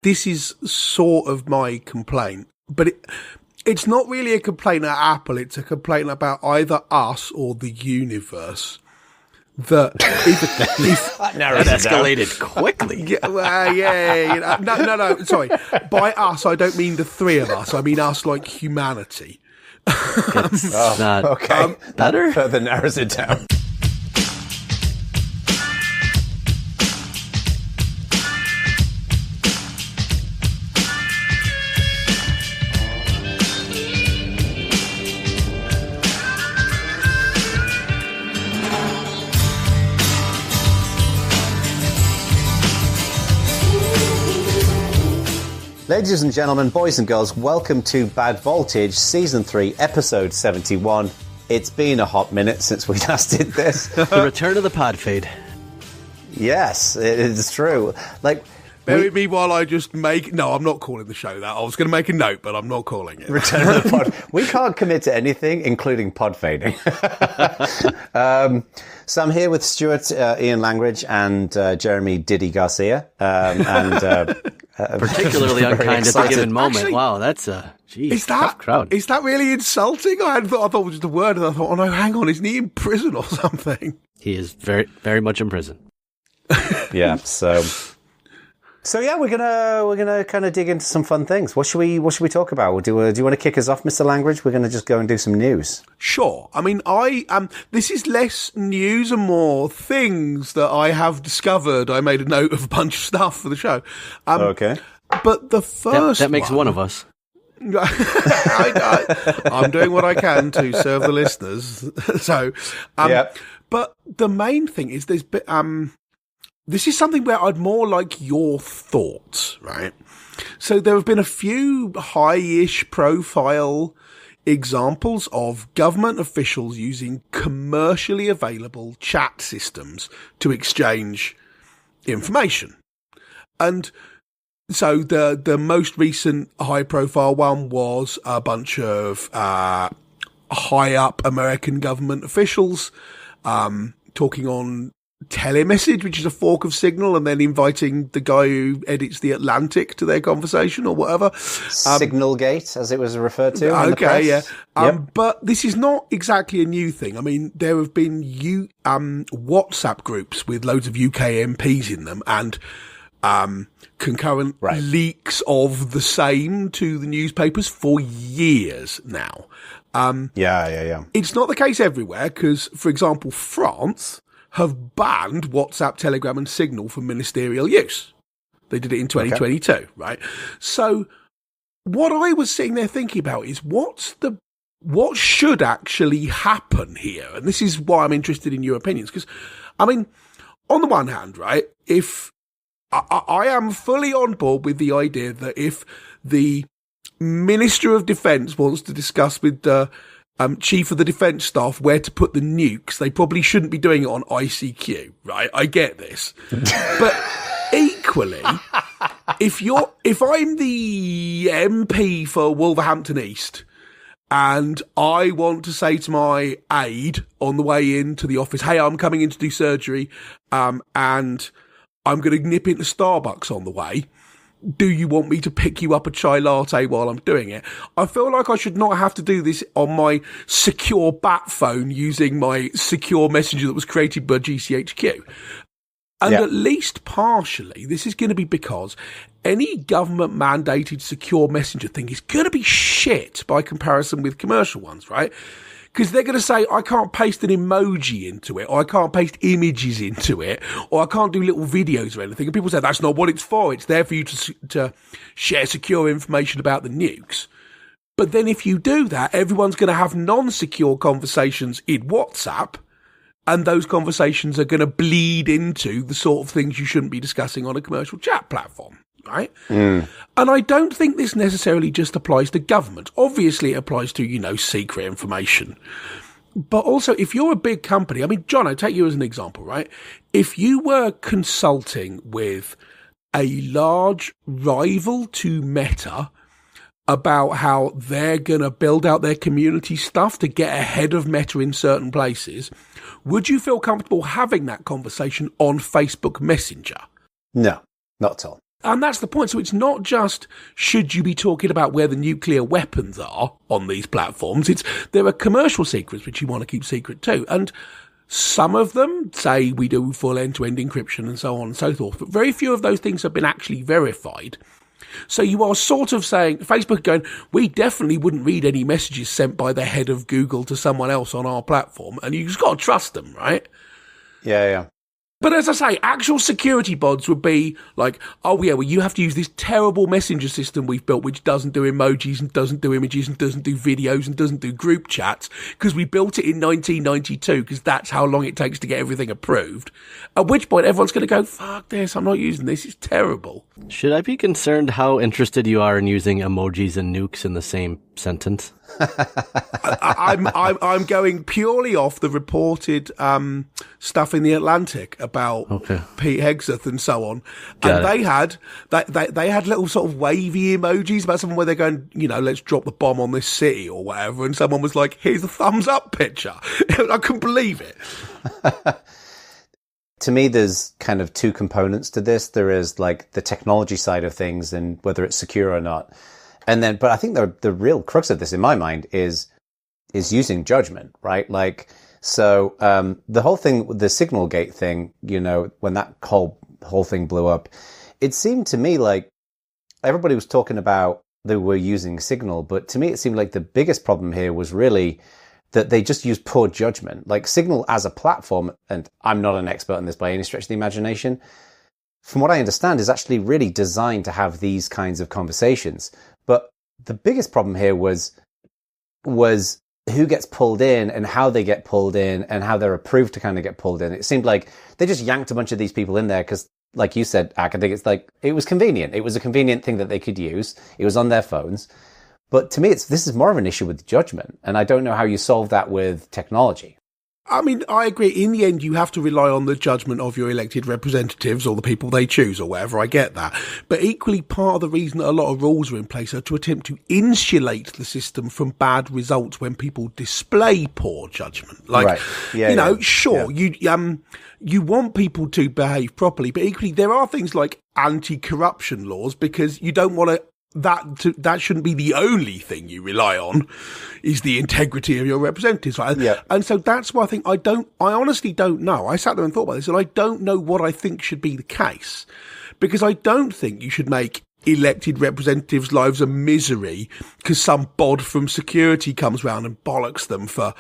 this is sort of my complaint, but it's not really a complaint at Apple. It's a complaint about either us or the universe. That escalated quickly. No. Sorry. By us, I don't mean the three of us. I mean us like humanity. Better? Further narrows it down. Ladies and gentlemen, boys and girls, welcome to Bad Voltage, Season 3, Episode 71. It's been a hot minute since we last did this. The return of the podfade. Yes, it is true. Bear me while I just make... No, I'm not calling the show that. I was going to make a note, but I'm not calling it. Return of the pod. We can't commit to anything, including podfading. So I'm here with Stuart Ian Langridge and Jeremy Garcia. Particularly unkind at the given moment. Actually, wow, that's a tough crowd. Is that really insulting? I thought it was just a word, and I thought, oh no, hang on, isn't he in prison or something? He is very, very much in prison. Yeah. So yeah, we're gonna kind of dig into some fun things. What should we talk about? Do you want to kick us off, Mr. Langridge? We're gonna just go and do some news. Sure. I mean, this is less news and more things that I have discovered. I made a note of a bunch of stuff for the show. Okay. But the first that makes one of us. I'm doing what I can to serve the listeners. So, but the main thing is this is something where I'd more like your thoughts, right? So there have been a few high-ish profile examples of government officials using commercially available chat systems to exchange information. And so the most recent high-profile one was a bunch of high-up American government officials talking on Telemessage, which is a fork of Signal, and then inviting the guy who edits The Atlantic to their conversation or whatever. Signalgate, as it was referred to. Okay, yeah. But this is not exactly a new thing. I mean, there have been WhatsApp groups with loads of UK MPs in them and concurrent leaks of the same to the newspapers for years now. Yeah. It's not the case everywhere because, for example, France have banned WhatsApp, Telegram and Signal for ministerial use. They did it in 2022, right? So what I was sitting there thinking about is what should actually happen here? And this is why I'm interested in your opinions. Because, I mean, on the one hand, right, if I am fully on board with the idea that if the Minister of Defence wants to discuss with the Chief of the Defence Staff where to put the nukes, they probably shouldn't be doing it on ICQ, right? I get this. But equally, if I'm the MP for Wolverhampton East and I want to say to my aide on the way into the office, hey, I'm coming in to do surgery, and I'm going to nip into Starbucks on the way, do you want me to pick you up a chai latte while I'm doing it? I feel like I should not have to do this on my secure bat phone using my secure messenger that was created by GCHQ. And at least partially, this is going to be because any government mandated secure messenger thing is going to be shit by comparison with commercial ones, right? Because they're going to say, I can't paste an emoji into it, or I can't paste images into it, or I can't do little videos or anything. And people say, that's not what it's for. It's there for you to share secure information about the nukes. But then if you do that, everyone's going to have non-secure conversations in WhatsApp, and those conversations are going to bleed into the sort of things you shouldn't be discussing on a commercial chat platform. Right? And I don't think this necessarily just applies to government. Obviously, it applies to, secret information. But also, if you're a big company, I mean, John, I'll take you as an example, right? If you were consulting with a large rival to Meta about how they're going to build out their community stuff to get ahead of Meta in certain places, would you feel comfortable having that conversation on Facebook Messenger? No, not at all. And that's the point. So it's not just should you be talking about where the nuclear weapons are on these platforms. There are commercial secrets which you want to keep secret too. And some of them say we do full end-to-end encryption and so on and so forth. But very few of those things have been actually verified. So you are sort of saying, Facebook going, we definitely wouldn't read any messages sent by the head of Google to someone else on our platform. And you've just got to trust them, right? Yeah. But as I say, actual security bods would be like, oh yeah, well you have to use this terrible messenger system we've built which doesn't do emojis and doesn't do images and doesn't do videos and doesn't do group chats because we built it in 1992 because that's how long it takes to get everything approved. At which point everyone's going to go, fuck this, I'm not using this, it's terrible. Should I be concerned how interested you are in using emojis and nukes in the same sentence? I'm going purely off the reported stuff in the Atlantic about Pete Hegseth and so on, and they had little sort of wavy emojis about something where they're going, let's drop the bomb on this city or whatever, and someone was like, here's a thumbs up picture. I couldn't believe it. To me, there's kind of two components to this. There is like the technology side of things and whether it's secure or not. And then, but I think the real crux of this in my mind is using judgment, right? Like, so, the whole thing, the Signal Gate thing, when that whole thing blew up, it seemed to me like everybody was talking about they were using Signal, but to me, it seemed like the biggest problem here was really that they just used poor judgment. Like Signal as a platform, and I'm not an expert on this by any stretch of the imagination, from what I understand, is actually really designed to have these kinds of conversations. But the biggest problem here was who gets pulled in and how they get pulled in and how they're approved to kind of get pulled in. It seemed like they just yanked a bunch of these people in there because, like you said, Ak, I think it's like, it was convenient. It was a convenient thing that they could use. It was on their phones. But to me, this is more of an issue with judgment. And I don't know how you solve that with technology. I mean, I agree. In the end, you have to rely on the judgment of your elected representatives or the people they choose or whatever. I get that. But equally, part of the reason that a lot of rules are in place are to attempt to insulate the system from bad results when people display poor judgment. Like, right. Yeah, sure, yeah. You want people to behave properly, but equally, there are things like anti-corruption laws because you don't want to. That shouldn't be the only thing you rely on is the integrity of your representatives, right? Yeah. And so that's why I think I honestly don't know. I sat there and thought about this and I don't know what I think should be the case because I don't think you should make elected representatives' lives a misery because some bod from security comes round and bollocks them for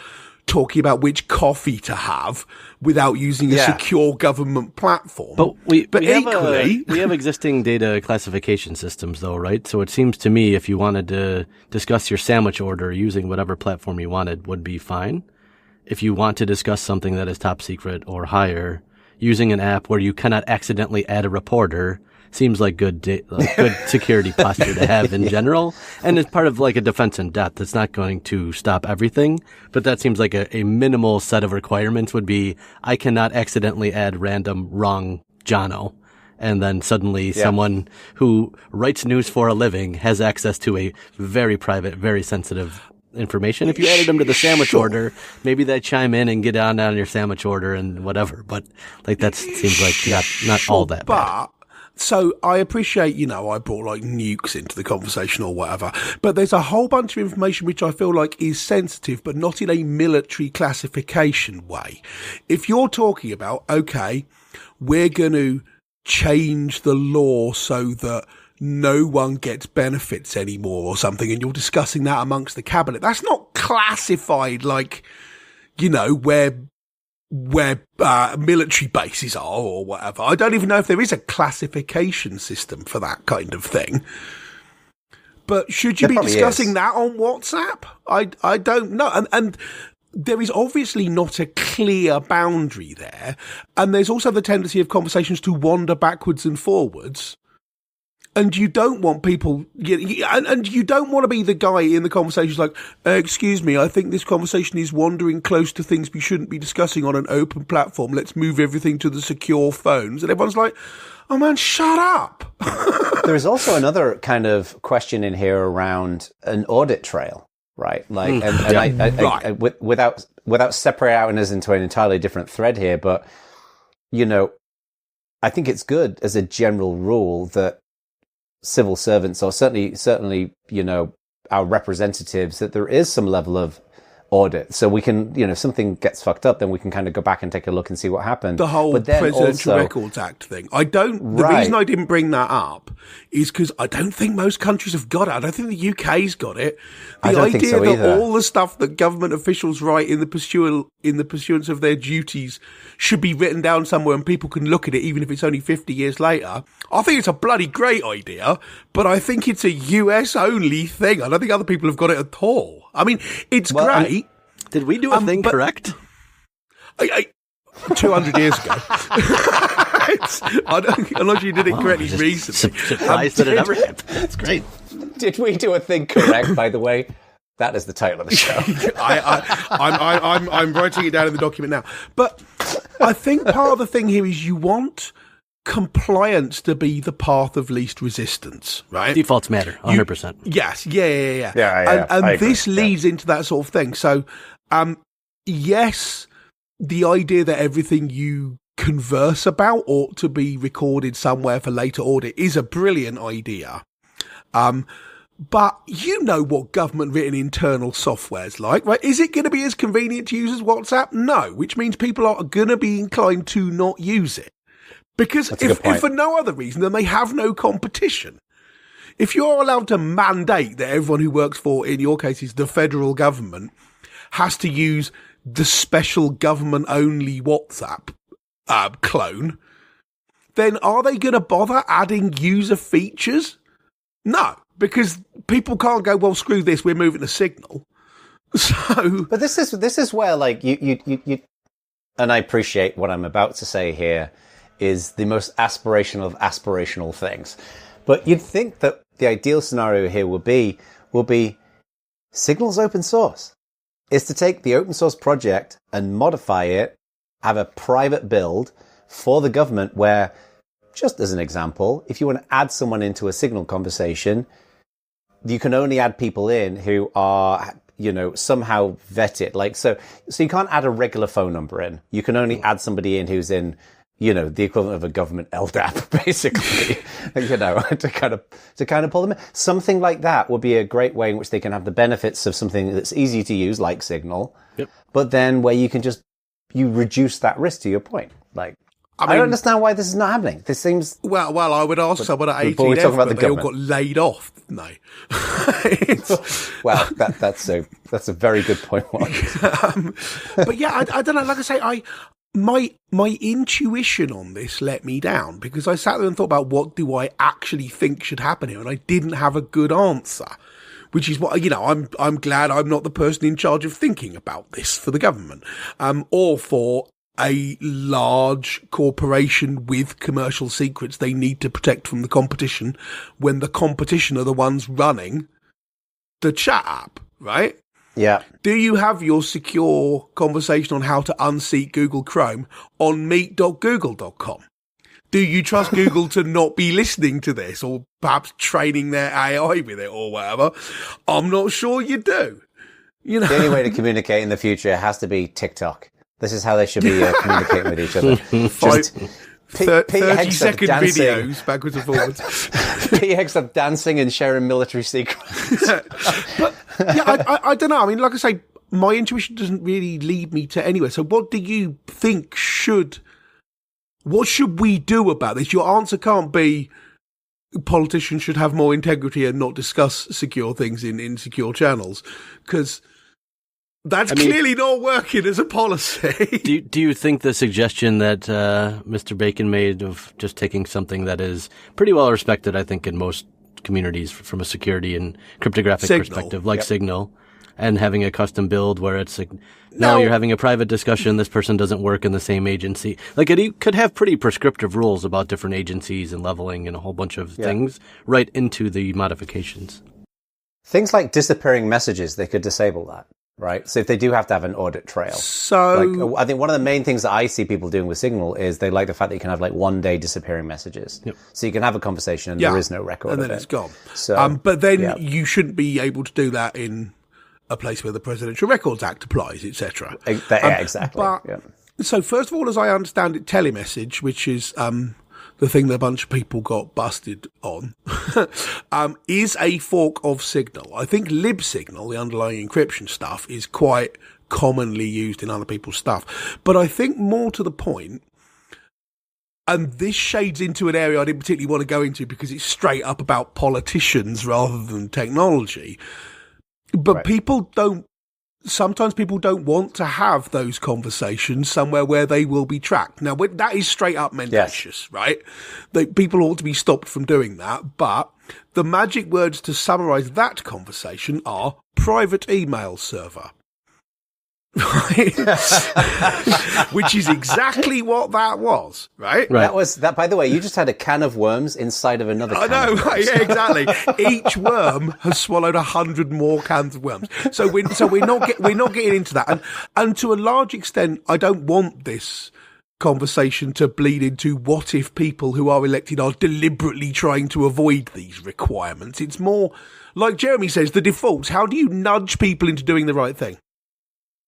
talking about which coffee to have without using a secure government platform. But we have existing data classification systems though, right? So it seems to me if you wanted to discuss your sandwich order using whatever platform you wanted would be fine. If you want to discuss something that is top secret or higher, using an app where you cannot accidentally add a reporter seems like good security posture to have in general. And it's part of like a defense in depth. It's not going to stop everything, but that seems like a minimal set of requirements would be, I cannot accidentally add random wrong Jono. And then suddenly someone who writes news for a living has access to a very private, very sensitive information. If you added them to the sandwich order, maybe they chime in and get on your sandwich order and whatever. But like that seems like not all that bad. So I appreciate, I brought like nukes into the conversation or whatever, but there's a whole bunch of information which I feel like is sensitive, but not in a military classification way. If you're talking about, okay, we're going to change the law so that no one gets benefits anymore or something, and you're discussing that amongst the cabinet, that's not classified like, where military bases are or whatever. I don't even know if there is a classification system for that kind of thing. But should you be discussing that on WhatsApp? I don't know. And there is obviously not a clear boundary there. And there's also the tendency of conversations to wander backwards and forwards. And you don't want people, and you don't want to be the guy in the conversations like, excuse me, I think this conversation is wandering close to things we shouldn't be discussing on an open platform. Let's move everything to the secure phones. And everyone's like, oh man, shut up. There is also another kind of question in here around an audit trail, right? Like, without separating us into an entirely different thread here, but, I think it's good as a general rule that civil servants, or certainly, our representatives, that there is some level of audit. So we can, if something gets fucked up, then we can kind of go back and take a look and see what happened. The whole Presidential Records Act thing. The reason I didn't bring that up is because I don't think most countries have got it. I don't think the UK's got it. The idea that all the stuff that government officials write in the pursuance of their duties should be written down somewhere and people can look at it even if it's only 50 years later. I think it's a bloody great idea, but I think it's a US only thing. I don't think other people have got it at all. I mean, it's great. Did we do a thing correct? 200 years ago. Unless you did it correctly recently. Surprised that it ever happened. That's great. Did we do a thing correct, by the way? That is the title of the show. I'm writing it down in the document now. But I think part of the thing here is you want compliance to be the path of least resistance, right? Defaults matter, 100%. Yes, yeah. And this leads into that sort of thing. So, yes, the idea that everything you converse about ought to be recorded somewhere for later audit is a brilliant idea. But you know what government-written internal software's like, right? Is it going to be as convenient to use as WhatsApp? No, which means people are going to be inclined to not use it. Because if for no other reason, then they have no competition. If you're allowed to mandate that everyone who works for, in your case, is the federal government, has to use the special government-only WhatsApp clone, then are they going to bother adding user features? No, because people can't go, well, screw this, we're moving to Signal. So, but this is where, like, you, and I appreciate what I'm about to say here is the most aspirational of aspirational things. But you'd think that the ideal scenario here will be Signal's open source. Is to take the open source project and modify it, have a private build for the government where, just as an example, if you want to add someone into a Signal conversation, you can only add people in who are, somehow vetted. Like, so you can't add a regular phone number in. You can only add somebody in who's in, the equivalent of a government LDAP, basically, to kind of pull them in. Something like that would be a great way in which they can have the benefits of something that's easy to use, like Signal, but then where you can you reduce that risk, to your point. Like, I don't understand why this is not happening. This seems... Well, I would ask someone at 18F, but they all got laid off, didn't they? Well, that's a very good point, Mark. But yeah, I don't know. Like I say, my intuition on this let me down because I sat there and thought about what do I actually think should happen here, and I didn't have a good answer, which is what, I'm glad I'm not the person in charge of thinking about this for the government, or for a large corporation with commercial secrets they need to protect from the competition when the competition are the ones running the chat app, right? Yeah. Do you have your secure conversation on how to unseat Google Chrome on meet.google.com? Do you trust Google to not be listening to this or perhaps training their AI with it or whatever? I'm not sure you do. The only way to communicate in the future has to be TikTok. This is how they should be communicating with each other. 30-second videos backwards and forwards. PX of dancing and sharing military secrets. But yeah, I don't know. I mean, like I say, my intuition doesn't really lead me to anywhere. So what do you think what should we do about this? Your answer can't be politicians should have more integrity and not discuss secure things in insecure channels, because that's clearly not working as a policy. Do you think the suggestion that Mr. Bacon made of just taking something that is pretty well respected, I think, in most communities from a security and cryptographic perspective, like Signal, and having a custom build where it's like, no, you're having a private discussion, this person doesn't work in the same agency. Like, it could have pretty prescriptive rules about different agencies and leveling and a whole bunch of things right into the modifications. Things like disappearing messages, they could disable that. Right. So if they do have to have an audit trail. So I think one of the main things that I see people doing with Signal is they like the fact that you can have like 1 day disappearing messages. Yep. So you can have a conversation and there is no record and of then it's gone. So, but then you shouldn't be able to do that in a place where the Presidential Records Act applies, etc. Exactly. So first of all, as I understand it, telemessage, which is the thing that a bunch of people got busted on, is a fork of Signal. I think libsignal, the underlying encryption stuff, is quite commonly used in other people's stuff. But I think more to the point, and this shades into an area I didn't particularly want to go into because it's straight up about politicians rather than technology. But sometimes people don't want to have those conversations somewhere where they will be tracked. Now, that is straight up mendacious, right? People ought to be stopped from doing that. But the magic words to summarize that conversation are private email server. Right? Which is exactly what that was, right? That was that. By the way, you just had a can of worms inside of another. I know, right? Yeah, exactly. Each worm has swallowed 100 more cans of worms. So we're not getting into that. And to a large extent, I don't want this conversation to bleed into what if people who are elected are deliberately trying to avoid these requirements. It's more like Jeremy says, the defaults. How do you nudge people into doing the right thing?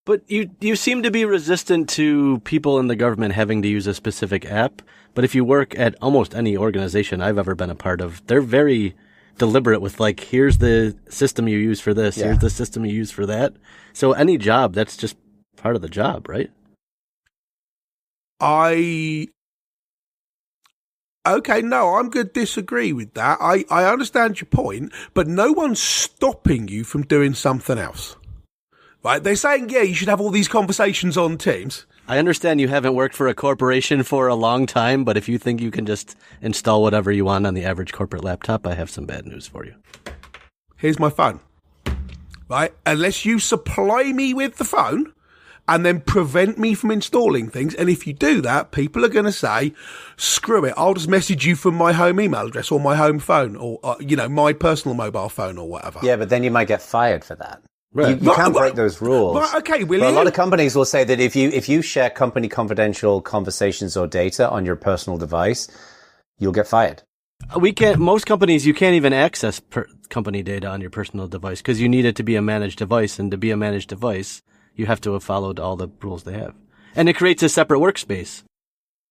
But you seem to be resistant to people in the government having to use a specific app. But if you work at almost any organization I've ever been a part of, they're very deliberate with like, here's the system you use for this, here's the system you use for that. So any job, that's just part of the job, right? I'm going to disagree with that. I understand your point, but no one's stopping you from doing something else. Right, they're saying, you should have all these conversations on Teams. I understand you haven't worked for a corporation for a long time, but if you think you can just install whatever you want on the average corporate laptop, I have some bad news for you. Here's my phone. Right, unless you supply me with the phone and then prevent me from installing things, and if you do that, people are going to say, screw it, I'll just message you from my home email address or my home phone or, my personal mobile phone or whatever. Yeah, but then you might get fired for that. Right. You can't break those rules. Right, okay, will you? A lot of companies will say that if you share company confidential conversations or data on your personal device, you'll get fired. Most companies, you can't even access company data on your personal device because you need it to be a managed device. And to be a managed device, you have to have followed all the rules they have. And it creates a separate workspace.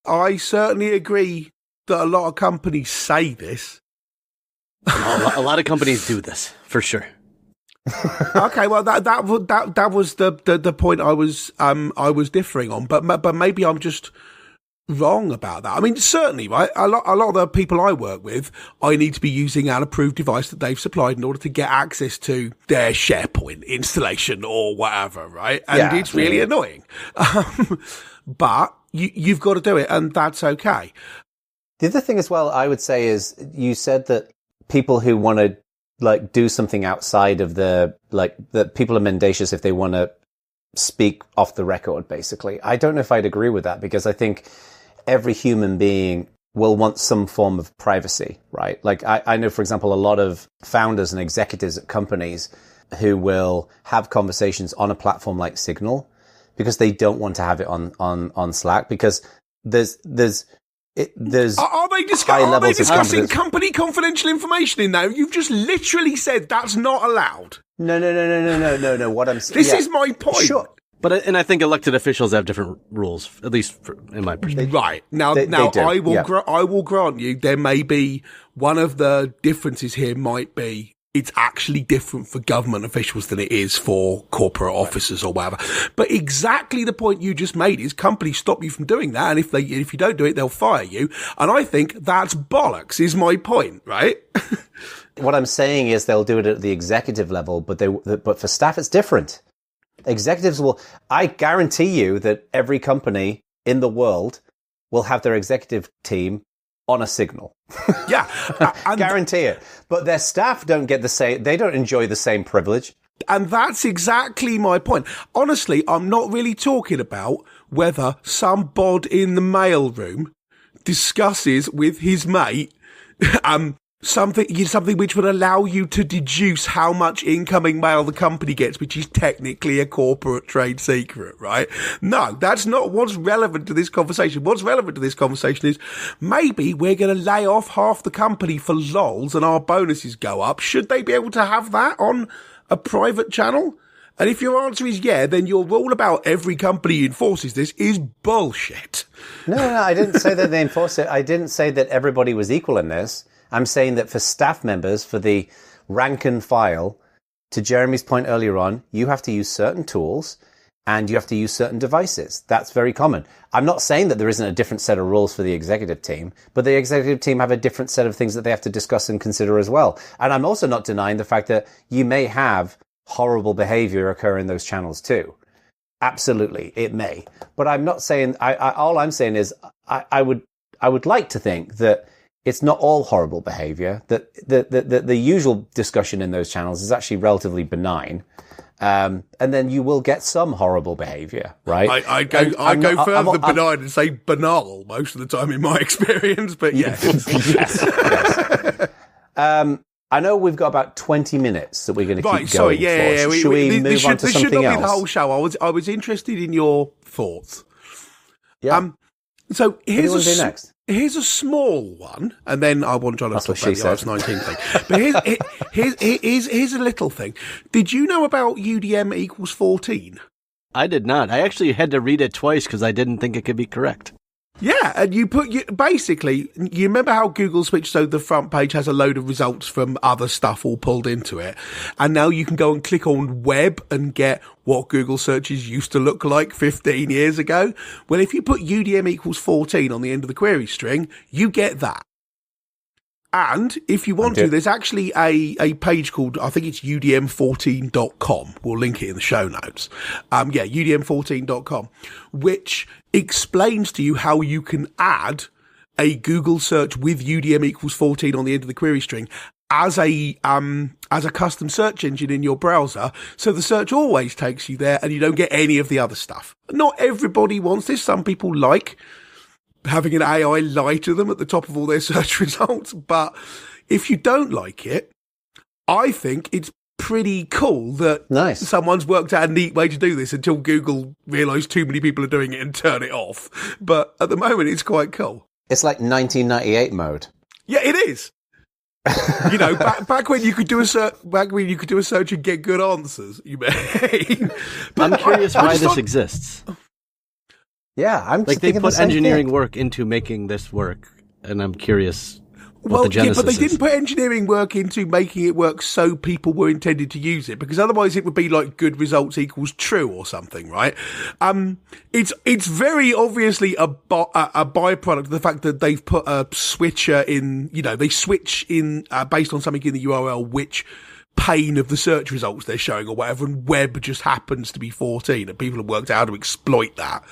I certainly agree that a lot of companies say this. A lot of companies do this, for sure. Okay, well that was the point I was differing on, but maybe I'm just wrong about that. I mean, certainly, right? A lot of the people I work with, I need to be using an approved device that they've supplied in order to get access to their SharePoint installation or whatever, right? And it's really annoying, but you've got to do it, and that's okay. The other thing as well, I would say, is you said that people who want to do something outside of that people are mendacious if they want to speak off the record, basically. I don't know if I'd agree with that, because I think every human being will want some form of privacy, right? Like I know, for example, a lot of founders and executives at companies who will have conversations on a platform like Signal because they don't want to have it on Slack, because there's are they discussing company confidential information in there? You've just literally said that's not allowed. No. What I'm saying. This is my point. Sure. But I think elected officials have different rules, at least in my perspective. Right. Now I will grant you there may be one of the differences here might be it's actually different for government officials than it is for corporate officers or whatever. But exactly the point you just made is companies stop you from doing that, and if you don't do it, they'll fire you. And I think that's bollocks, is my point, right? What I'm saying is they'll do it at the executive level, but for staff it's different. Executives I guarantee you that every company in the world will have their executive team on a Signal. Yeah. Guarantee it. But their staff don't get the same, they don't enjoy the same privilege. And that's exactly my point. Honestly, I'm not really talking about whether some bod in the mailroom discusses with his mate something which would allow you to deduce how much incoming mail the company gets, which is technically a corporate trade secret, right? No, that's not what's relevant to this conversation. What's relevant to this conversation is maybe we're going to lay off half the company for lols and our bonuses go up. Should they be able to have that on a private channel? And if your answer is yeah, then your rule about every company enforces this is bullshit. No, I didn't say that they enforce it. I didn't say that everybody was equal in this. I'm saying that for staff members, for the rank and file, to Jeremy's point earlier on, you have to use certain tools and you have to use certain devices. That's very common. I'm not saying that there isn't a different set of rules for the executive team, but the executive team have a different set of things that they have to discuss and consider as well. And I'm also not denying the fact that you may have horrible behavior occur in those channels too. Absolutely, it may. But I'm not saying, all I'm saying is I would like to think that it's not all horrible behavior, that the usual discussion in those channels is actually relatively benign. And then you will get some horrible behavior, right? I go further than benign and say banal most of the time in my experience, but yes. yes. I know we've got about 20 minutes that we're going to keep going. Sorry, yeah. Should we move on to something else? This should not be the whole show. I was interested in your thoughts. Yeah. So here's a small one, and then I want John to talk about the iOS 19 thing. But here's a little thing. Did you know about UDM equals 14? I did not. I actually had to read it twice because I didn't think it could be correct. Yeah, and you remember how Google switched so the front page has a load of results from other stuff all pulled into it, and now you can go and click on web and get what Google searches used to look like 15 years ago? Well, if you put UDM equals 14 on the end of the query string, you get that. And if you want to, there's actually a page called, I think it's udm14.com. We'll link it in the show notes. udm14.com, which explains to you how you can add a Google search with UDM equals 14 on the end of the query string as a custom search engine in your browser. So the search always takes you there and you don't get any of the other stuff. Not everybody wants this. Some people like having an AI lie to them at the top of all their search results. But if you don't like it, I think it's pretty cool that someone's worked out a neat way to do this until Google realised too many people are doing it and turn it off. But at the moment, it's quite cool. It's like 1998 mode. Yeah, it is. You know, back when you could do a search and get good answers. You mean? I'm curious why this exists. Yeah, I'm like they put engineering work into making this work, and I'm curious what the genesis is. But they didn't put engineering work into making it work so people were intended to use it, because otherwise it would be like good results equals true or something, right? It's very obviously a byproduct of the fact that they've put a switcher in. You know, they switch in based on something in the URL which pane of the search results they're showing or whatever, and web just happens to be 14, and people have worked out how to exploit that.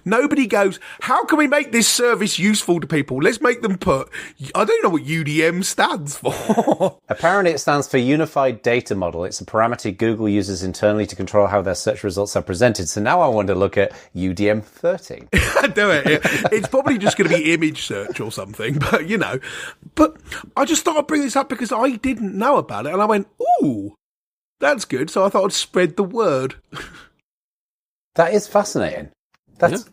Nobody goes, how can we make this service useful to people? Let's make them put, I don't know what UDM stands for. Apparently it stands for Unified Data Model. It's a parameter Google uses internally to control how their search results are presented. So now I want to look at UDM 13. Do it. It's probably just going to be image search or something, but you know. But I just thought I'd bring this up because I didn't know about it. And I went, ooh, that's good. So I thought I'd spread the word. That is fascinating. That's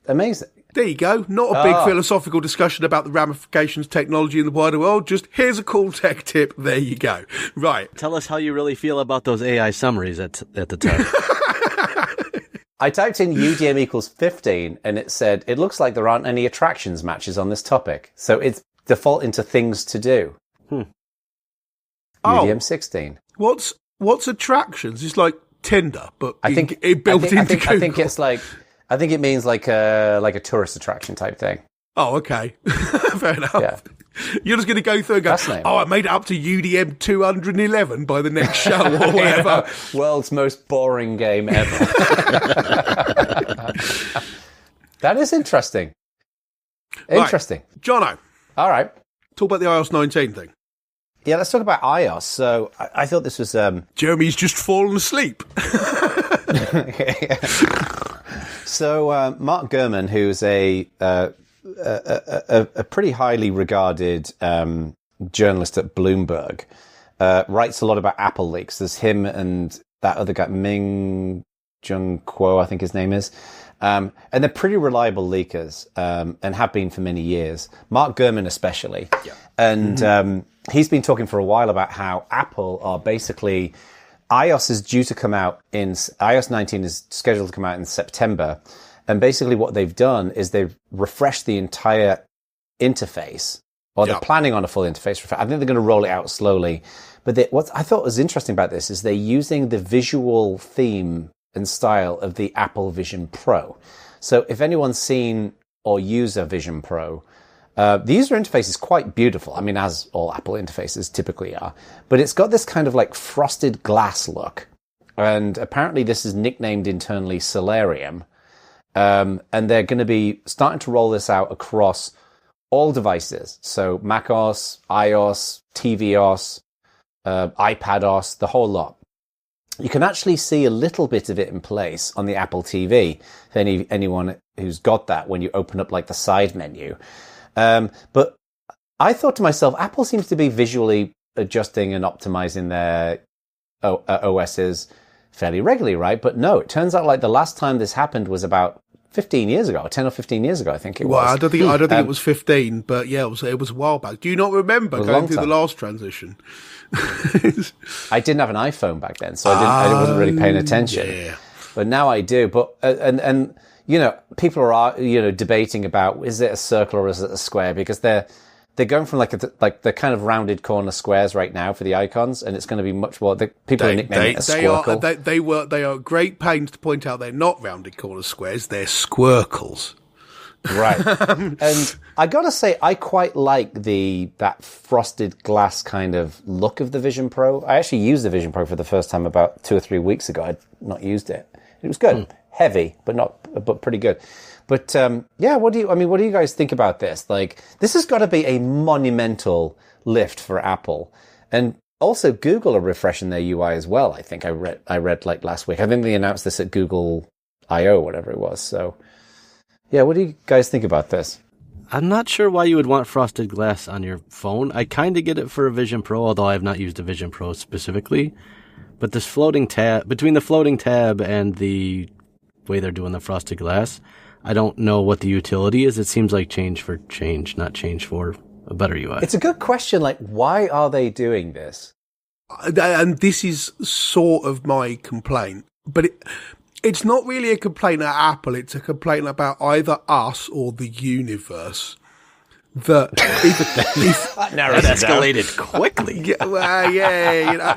amazing. There you go. Not a big philosophical discussion about the ramifications of technology in the wider world. Just here's a cool tech tip. There you go. Right. Tell us how you really feel about those AI summaries at the time. I typed in UDM equals 15 and it said, it looks like there aren't any attractions matches on this topic. So it's default into things to do. UDM 16. What's attractions? It's like Tinder, but I think it built into Google. I think it's like, I think it means like a tourist attraction type thing. Oh, okay. Fair enough. Yeah. You're just going to go through and go, I made it up to UDM 211 by the next show or whatever. World's most boring game ever. That is interesting. Interesting. Right. Jono. All right. Talk about the iOS 19 thing. Yeah, let's talk about iOS. So I thought this was... Jeremy's just fallen asleep. So Mark Gurman, who's a pretty highly regarded journalist at Bloomberg, writes a lot about Apple leaks. There's him and that other guy, Ming Jung Kuo, I think his name is. And they're pretty reliable leakers and have been for many years. Mark Gurman especially. Yeah. And he's been talking for a while about how Apple are basically iOS is due to come out iOS 19 is scheduled to come out in September. And basically what they've done is they've refreshed the entire interface, or they're planning on a full interface refresh. I think they're going to roll it out slowly. But what I thought was interesting about this is they're using the visual theme and style of the Apple Vision Pro. So if anyone's seen or use a Vision Pro, the user interface is quite beautiful. I mean, as all Apple interfaces typically are. But it's got this kind of like frosted glass look. And apparently this is nicknamed internally Solarium. And they're going to be starting to roll this out across all devices. So macOS, iOS, tvOS, iPadOS, the whole lot. You can actually see a little bit of it in place on the Apple TV, for anyone who's got that, when you open up like the side menu. But I thought to myself, Apple seems to be visually adjusting and optimizing their OSs fairly regularly, right? But no, it turns out like the last time this happened was about 15 years ago, 10 or 15 years ago, I think it was. Well, I don't think it was 15, but yeah, it was a while back. Do you not remember going through the last transition? I didn't have an iPhone back then, so I wasn't really paying attention. Yeah. But now I do. But and you know, people are debating about, is it a circle or is it a square? Because they're going from like the kind of rounded corner squares right now for the icons, and it's going to be much more. People are nicknaming it a squircle. They are great pains to point out they're not rounded corner squares; they're squircles. Right. And I gotta say, I quite like that frosted glass kind of look of the Vision Pro. I actually used the Vision Pro for the first time about 2 or 3 weeks ago. I'd not used it. It was good. Heavy, but pretty good. But yeah, what do you guys think about this? Like, this has got to be a monumental lift for Apple. And also Google are refreshing their UI as well. I think I read like last week. I think they announced this at Google I/O, whatever it was. So yeah, what do you guys think about this? I'm not sure why you would want frosted glass on your phone. I kind of get it for a Vision Pro, although I have not used a Vision Pro specifically. But this floating tab, between the floating tab and the way they're doing the frosted glass, I don't know what the utility is. It seems like change for change, not change for a better UI. It's a good question. Like, why are they doing this? And this is sort of my complaint. But it's not really a complaint at Apple. It's a complaint about either us or the universe. That escalated quickly.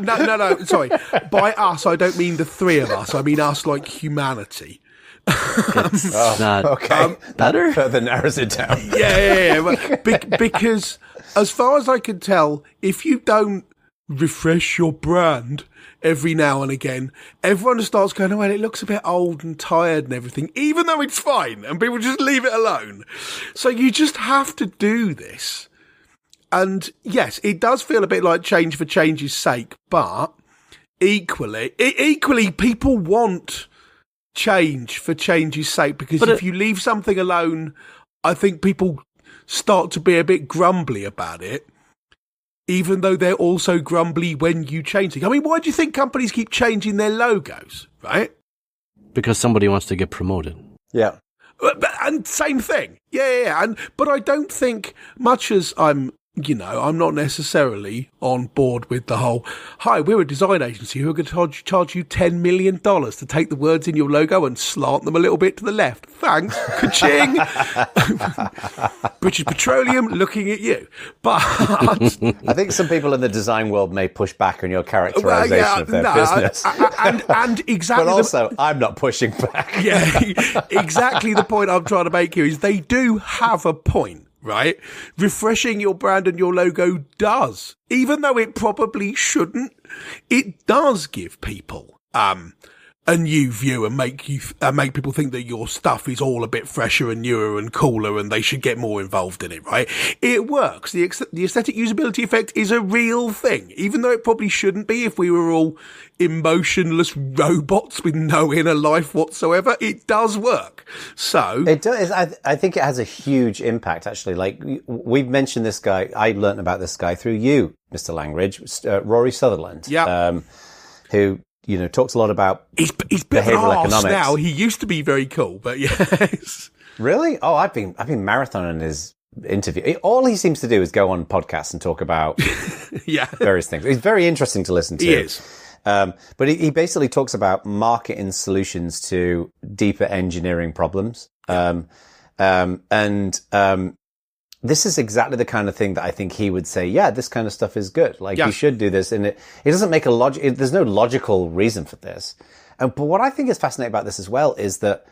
No. Sorry. By us, I don't mean the three of us. I mean us, like humanity. It's not okay. Better? That further narrows it down. Yeah. Because as far as I can tell, if you don't refresh your brand every now and again, everyone starts going, oh, well, it looks a bit old and tired and everything, even though it's fine, and people just leave it alone. So you just have to do this. And yes, it does feel a bit like change for change's sake, but equally, people want change for change's sake, because if you leave something alone, I think people start to be a bit grumbly about it. Even though they're also grumbly when you change it. I mean, why do you think companies keep changing their logos, right? Because somebody wants to get promoted. Yeah. And same thing. Yeah. But I don't think, much as I'm not necessarily on board with the whole, hi, we're a design agency who are going to charge you $10 million to take the words in your logo and slant them a little bit to the left. Thanks. Ka-ching. British Petroleum looking at you. But I think some people in the design world may push back on your characterization of their business. And exactly. But also, I'm not pushing back. Yeah, exactly the point I'm trying to make here is they do have a point. Right? Refreshing your brand and your logo does, even though it probably shouldn't, it does give people a new view and make people think that your stuff is all a bit fresher and newer and cooler and they should get more involved in it, right? It works. The aesthetic usability effect is a real thing, even though it probably shouldn't be if we were all emotionless robots with no inner life whatsoever. It does work. So it does. I think it has a huge impact, actually. Like, we've mentioned this guy. I learned about this guy through you, Mr. Langridge, Rory Sutherland, who, talks a lot about he's behavioral economics. Now he used to be very cool, but yes. Really? Oh, I've been marathoning his interview. All he seems to do is go on podcasts and talk about various things. He's very interesting to listen to. He is. But he basically talks about marketing solutions to deeper engineering problems. This is exactly the kind of thing that I think he would say, yeah, this kind of stuff is good. Like, you should do this. And it doesn't make there's no logical reason for this. But what I think is fascinating about this as well is that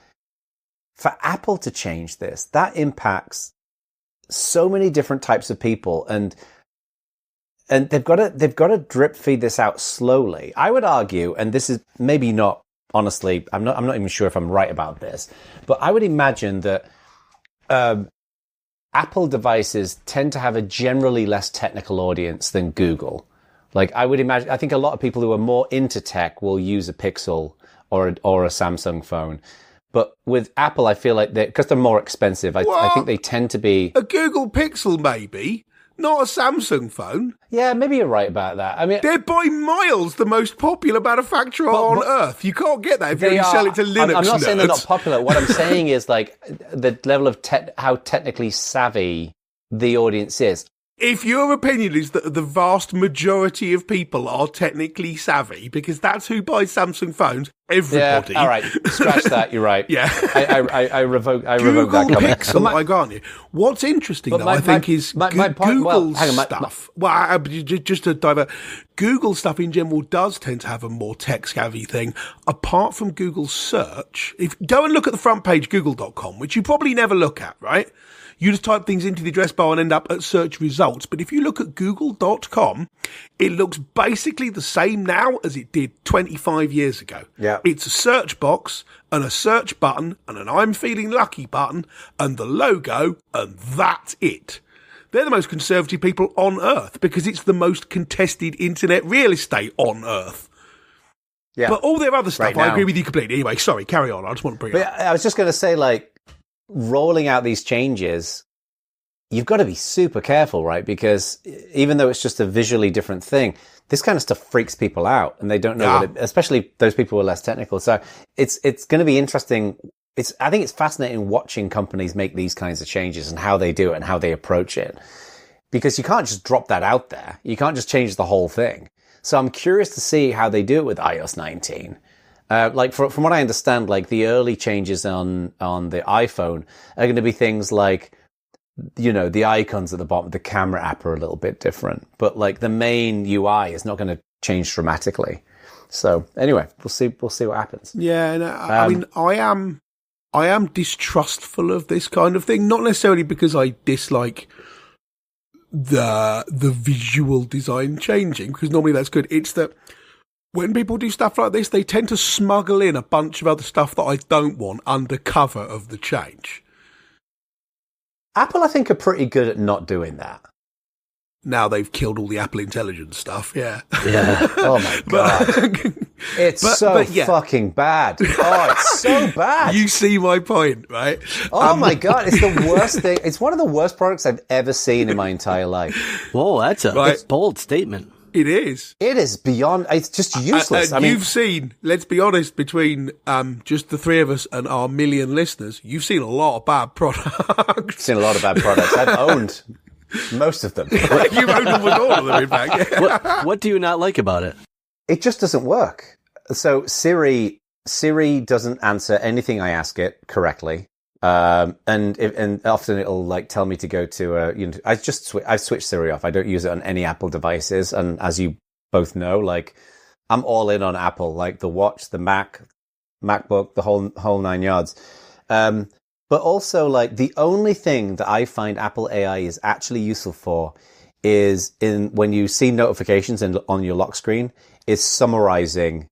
for Apple to change this, that impacts so many different types of people. And they've got to drip feed this out slowly. I would argue, and this is maybe not, honestly, I'm not even sure if I'm right about this, but I would imagine that, Apple devices tend to have a generally less technical audience than Google. Like, I think a lot of people who are more into tech will use a Pixel or a Samsung phone. But with Apple, I feel like because they're more expensive, I think they tend to be... A Google Pixel, maybe. Not a Samsung phone. Yeah, maybe you're right about that. I mean, they're by miles the most popular manufacturer on Earth. You can't get that if you only sell it to Linux. I'm not saying they're not popular. What I'm saying is, like, the level of how technically savvy the audience is. If your opinion is that the vast majority of people are technically savvy, because that's who buys Samsung phones, everybody. Yeah, all right, scratch that. You're right. Yeah, I revoke that comment. Google Pixel, I grant you. What's interesting, though, I think, is Google stuff. Well, just to divert, Google stuff in general does tend to have a more tech-savvy thing. Apart from Google search, go and look at the front page, google.com, which you probably never look at, right? You just type things into the address bar and end up at search results. But if you look at google.com, it looks basically the same now as it did 25 years ago. Yeah. It's a search box and a search button and an I'm feeling lucky button and the logo, and that's it. They're the most conservative people on earth because it's the most contested internet real estate on earth. Yeah. But all their other stuff, I agree with you completely. Anyway, sorry, carry on. I just want to bring it up. I was just going to say, like, rolling out these changes, you've got to be super careful, right? Because even though it's just a visually different thing, this kind of stuff freaks people out and they don't know especially those people who are less technical. So it's going to be interesting. I think it's fascinating watching companies make these kinds of changes and how they do it and how they approach it, because you can't just drop that out there. You can't just change the whole thing. So I'm curious to see how they do it with iOS 19. Like from what I understand, like the early changes on the iPhone are going to be things like, you know, the icons at the bottom of the camera app are a little bit different, but like the main UI is not going to change dramatically. So anyway, we'll see what happens. Yeah, no, I mean, I am distrustful of this kind of thing, not necessarily because I dislike the visual design changing, because normally that's good. It's that when people do stuff like this, they tend to smuggle in a bunch of other stuff that I don't want under cover of the change. Apple, I think, are pretty good at not doing that. Now they've killed all the Apple Intelligence stuff, yeah. Yeah. Oh, my God. It's fucking bad. Oh, it's so bad. You see my point, right? Oh, my God. It's the worst thing. It's one of the worst products I've ever seen in my entire life. Whoa, that's a bold statement. It is. It is beyond. It's just useless. I mean, you've seen, let's be honest, between just the three of us and our million listeners, you've seen a lot of bad products. Seen a lot of bad products. I've owned most of them. You've owned almost all of them, in fact. Yeah. What do you not like about it? It just doesn't work. So Siri doesn't answer anything I ask it correctly. And often it'll like tell me to go to I've switched Siri off. I don't use it on any Apple devices. And as you both know, like I'm all in on Apple, like the watch, the MacBook, the whole nine yards. But also like the only thing that I find Apple AI is actually useful for is when you see notifications on your lock screen, is summarizing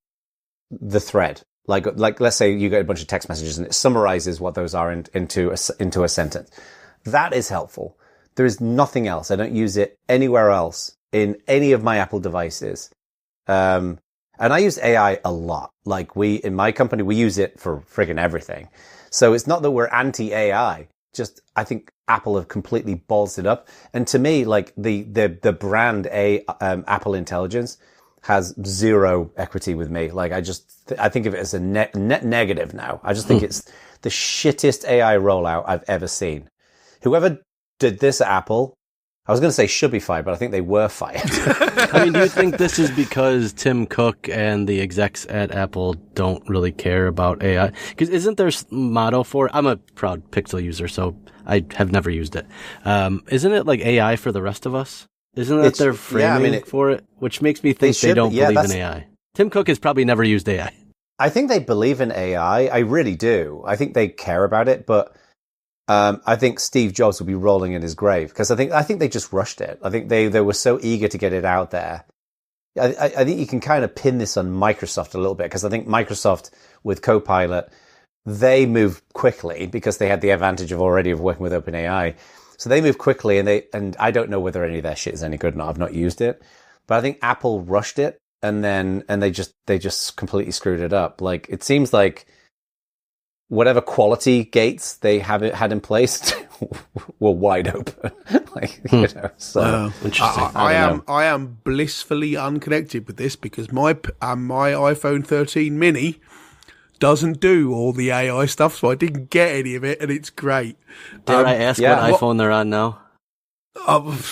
the thread. Like let's say you get a bunch of text messages and it summarizes what those are into a sentence. That is helpful. There is nothing else. I don't use it anywhere else in any of my Apple devices. And I use AI a lot. Like in my company, we use it for friggin' everything. So it's not that we're anti-AI. Just, I think Apple have completely ballsed it up. And to me, like the brand Apple Intelligence has zero equity with me. Like I think of it as a net negative now. I just think it's the shittest AI rollout I've ever seen. Whoever did this at Apple I was going to say should be fired, but I think they were fired. I mean, do you think this is because Tim Cook and the execs at Apple don't really care about AI? Because isn't their motto for it? I'm a proud Pixel user, so I have never used it. Isn't it like AI for the rest of us? Isn't that their framing for it? Which makes me think they don't believe in AI. Tim Cook has probably never used AI. I think they believe in AI. I really do. I think they care about it, but I think Steve Jobs will be rolling in his grave because I think they just rushed it. I think they were so eager to get it out there. I think you can kind of pin this on Microsoft a little bit because I think Microsoft with Copilot, they moved quickly because they had the advantage of already working with OpenAI. So they moved quickly and I don't know whether any of their shit is any good or not. I've not used it, but I think Apple rushed it and they just completely screwed it up. Like it seems like whatever quality gates they had in place were wide open. So interesting. I am blissfully unconnected with this because my iPhone 13 mini doesn't do all the AI stuff, so I didn't get any of it, and it's great. Dare I ask what iPhone they're on now?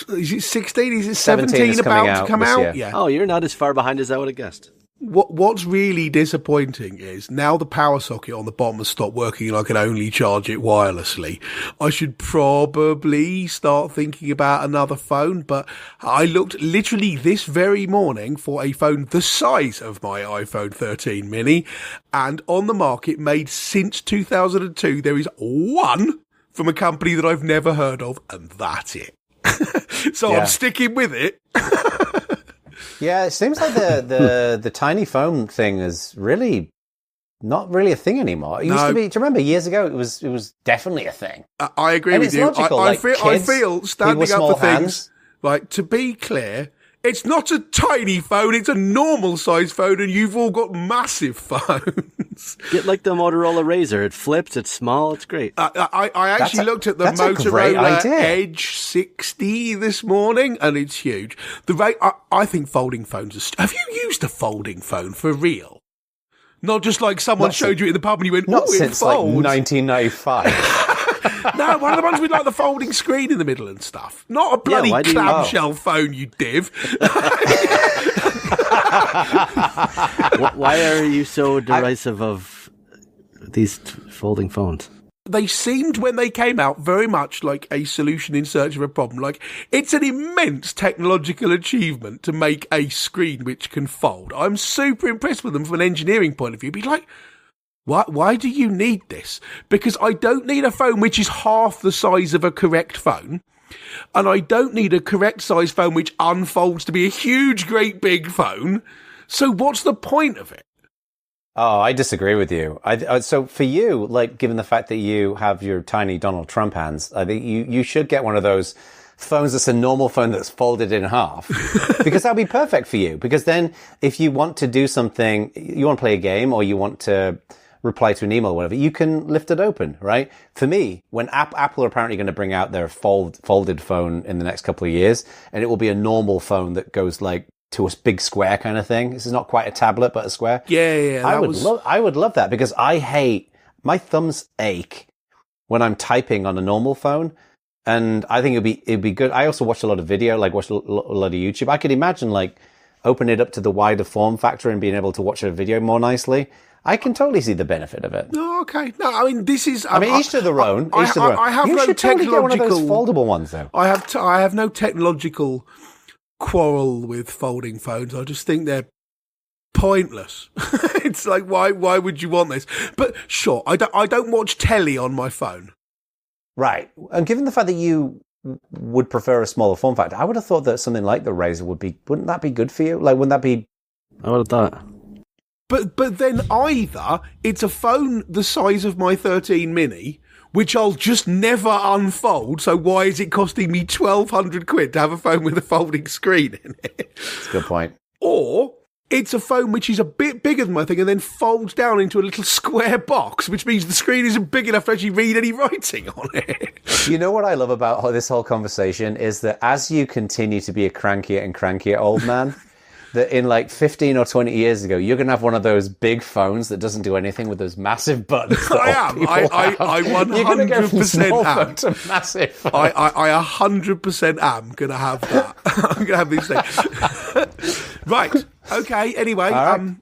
Is it 16? Is it 17 about to come out? Yeah. Oh, you're not as far behind as I would have guessed. What's really disappointing is now the power socket on the bottom has stopped working and I can only charge it wirelessly. I should probably start thinking about another phone, but I looked literally this very morning for a phone the size of my iPhone 13 mini, and on the market made since 2002, there is one from a company that I've never heard of, and that's it. So I'm sticking with it. Yeah, it seems like the tiny phone thing is really not really a thing anymore. It used to be. Do you remember years ago? It was definitely a thing. I agree with you. I feel standing up for things. Like, to be clear, it's not a tiny phone. It's a normal size phone, and you've all got massive phones. Get like the Motorola Razr. It flips. It's small. It's great. I actually looked at the Motorola Edge 60 this morning, and it's huge. I think folding phones are... Have you used a folding phone for real? Not just like someone showed you it in the pub and you went, "Oh, it folds." Not since like 1995. No, one of the ones with like the folding screen in the middle and stuff. Not a bloody clamshell phone, you div. Why are you so derisive of these folding phones? They seemed, when they came out, very much like a solution in search of a problem. Like, it's an immense technological achievement to make a screen which can fold. I'm super impressed with them from an engineering point of view. Be like, why do you need this? Because I don't need a phone which is half the size of a correct phone. And I don't need a correct size phone which unfolds to be a huge, great big phone. So what's the point of it? Oh, I disagree with you. So for you, like, given the fact that you have your tiny Donald Trump hands, I think you should get one of those phones that's a normal phone that's folded in half, because that'll be perfect for you. Because then if you want to do something, you want to play a game or you want to reply to an email or whatever, you can lift it open, right? For me, when Apple are apparently going to bring out their folded phone in the next couple of years, and it will be a normal phone that goes like to a big square kind of thing. This is not quite a tablet, but a square. Yeah. I would love that, because my thumbs ache when I'm typing on a normal phone, and I think it'd be good. I also watch a lot of video, like watch a lot of YouTube. I could imagine like open it up to the wider form factor and being able to watch a video more nicely. I can totally see the benefit of it. Oh, okay. No, I mean, this is... each to their own. I have you no should totally get one of those foldable ones, though. I have no technological quarrel with folding phones. I just think they're pointless. It's like, why would you want this? But sure, I don't watch telly on my phone. Right. And given the fact that you would prefer a smaller form factor, I would have thought that something like the Razr wouldn't that be good for you? Like, wouldn't that be... I would have thought... But then either it's a phone the size of my 13 mini, which I'll just never unfold, so why is it costing me 1,200 quid to have a phone with a folding screen in it? That's a good point. Or it's a phone which is a bit bigger than my thing and then folds down into a little square box, which means the screen isn't big enough to actually read any writing on it. You know what I love about this whole conversation is that as you continue to be a crankier and crankier old man, that in like 15 or 20 years ago, you're going to have one of those big phones that doesn't do anything with those massive buttons. I am. I 100% am. To massive phone. I 100% am going to have that. I'm going to have this thing. Right. Okay. Anyway, right.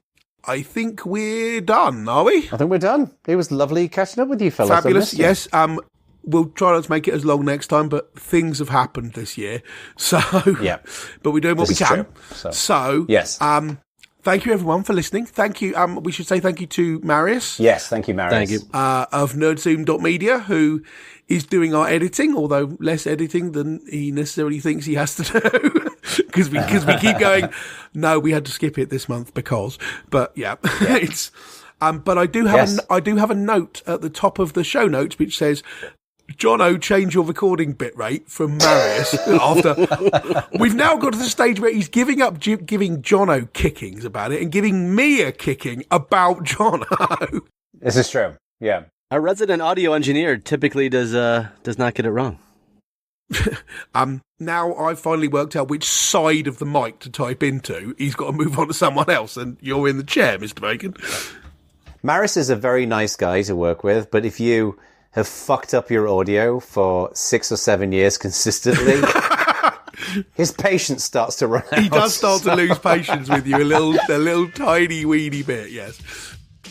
I think we're done, are we? I think we're done. It was lovely catching up with you, fellas. Fabulous. Yes. We'll try not to make it as long next time, but things have happened this year. So, yeah. But we're doing what we can. So, yes. Thank you, everyone, for listening. Thank you. We should say thank you to Marius. Yes, thank you, Marius. Thank you. Of NerdZoom.media, who is doing our editing, although less editing than he necessarily thinks he has to do. Because we keep going, no, we had to skip it this month because. But, yeah. It's. But I do have a note at the top of the show notes which says, Jono, change your recording bitrate from Marius. After we've now got to the stage where he's giving Jono kickings about it and giving me a kicking about Jono. This is true. Yeah, our resident audio engineer typically does not get it wrong. Now I've finally worked out which side of the mic to type into. He's got to move on to someone else, and you're in the chair, Mr. Bacon. Marius is a very nice guy to work with, but if you have fucked up your audio for 6 or 7 years consistently, his patience starts to run out. He does start to lose patience with you a little tiny weedy bit, yes.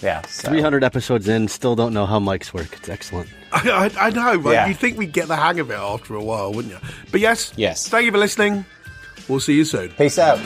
Yeah. So. 300 episodes in, still don't know how mics work. It's excellent. I know, but yeah. You'd think we'd get the hang of it after a while, wouldn't you? But yes, yes. Thank you for listening. We'll see you soon. Peace out.